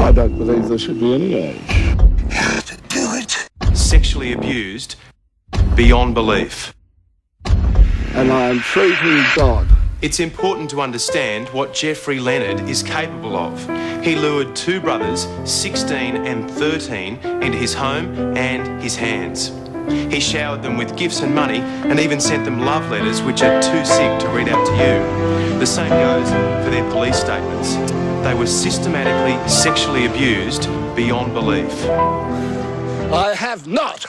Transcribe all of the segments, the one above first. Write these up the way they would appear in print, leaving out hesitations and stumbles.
I don't believe there should be any age. How to do it? Sexually abused beyond belief. And I am treating God. It's important to understand what Geoffrey Leonard is capable of. He lured two brothers, 16 and 13, into his home and his hands. He showered them with gifts and money and even sent them love letters which are too sick to read out to you. The same goes for their police statements. They were systematically sexually abused beyond belief. I have not.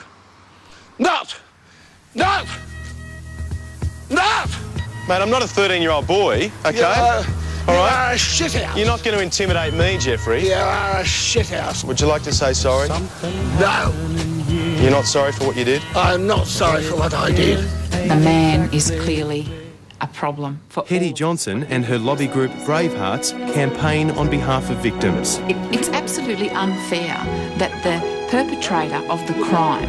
Mate, I'm not a 13-year-old boy, okay? You are a shithouse. You're not going to intimidate me, Geoffrey. You are a shithouse. Would you like to say sorry? No, You're not sorry for what you did? I'm not sorry for what I did. The man is clearly a problem for Hetty all. Johnson and her lobby group Bravehearts campaign on behalf of victims. It's absolutely unfair that the perpetrator of the crime,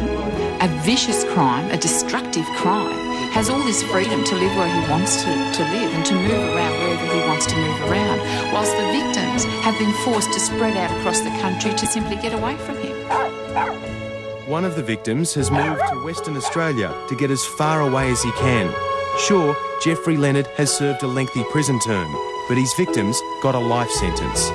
a vicious crime, a destructive crime, has all this freedom to live where he wants to live and to move around wherever he wants to move around, whilst the victims have been forced to spread out across the country to simply get away from him. One of the victims has moved to Western Australia to get as far away as he can. Sure, Geoffrey Leonard has served a lengthy prison term, but his victims got a life sentence.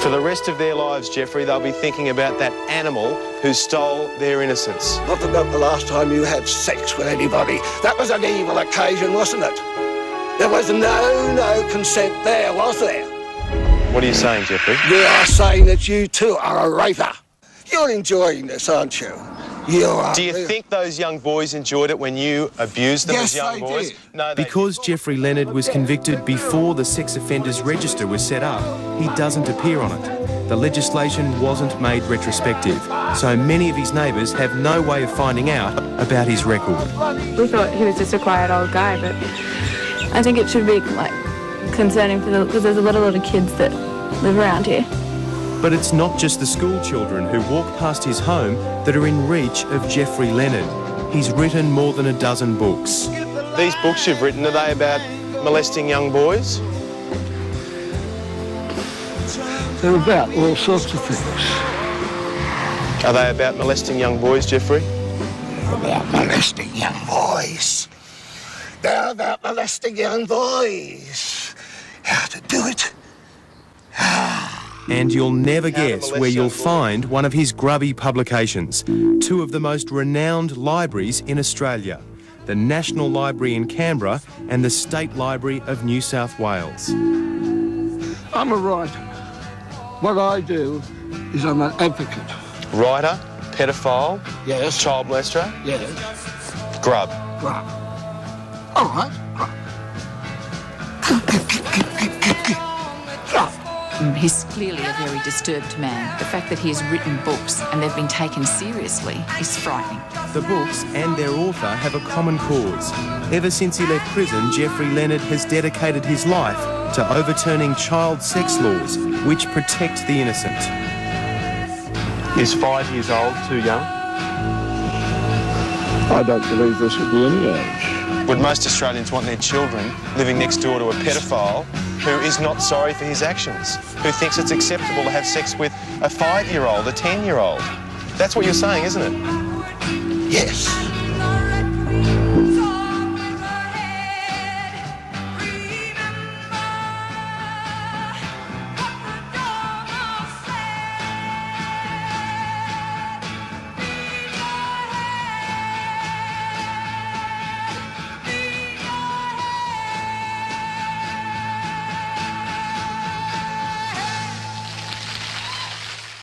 For the rest of their lives, Geoffrey, they'll be thinking about that animal who stole their innocence. Not about the last time you had sex with anybody. That was an evil occasion, wasn't it? There was no consent there, was there? What are you saying, Geoffrey? You are saying that you too are a raper. You're enjoying this, aren't you? You are. Do you think those young boys enjoyed it when you abused them Yes, as young they boys? did. No, because Geoffrey Leonard was convicted before the sex offenders register was set up, he doesn't appear on it. The legislation wasn't made retrospective, so many of his neighbours have no way of finding out about his record. We thought he was just a quiet old guy, but I think it should be concerning because there's a lot of kids that live around here. But it's not just the school children who walk past his home that are in reach of Geoffrey Leonard. He's written more than a dozen books. These books you've written, are they about molesting young boys? They're about all sorts of things. Are they about molesting young boys, Geoffrey? About molesting young boys. They're about molesting young boys. How to do it? And you'll never guess where you'll find one of his grubby publications. Two of the most renowned libraries in Australia, the National Library in Canberra and the State Library of New South Wales. I'm a writer. What I do is I'm an advocate. Writer, pedophile, Yes. child molester, Yes. grub. Right. All right. He's clearly a very disturbed man. The fact that he has written books and they've been taken seriously is frightening. The books and their author have a common cause. Ever since he left prison, Geoffrey Leonard has dedicated his life to overturning child sex laws, which protect the innocent. Is 5 years old too young? I don't believe there should be any age. Would most Australians want their children living next door to a pedophile who is not sorry for his actions, who thinks it's acceptable to have sex with a 5-year-old, a 10-year-old? That's what you're saying, isn't it? Yes.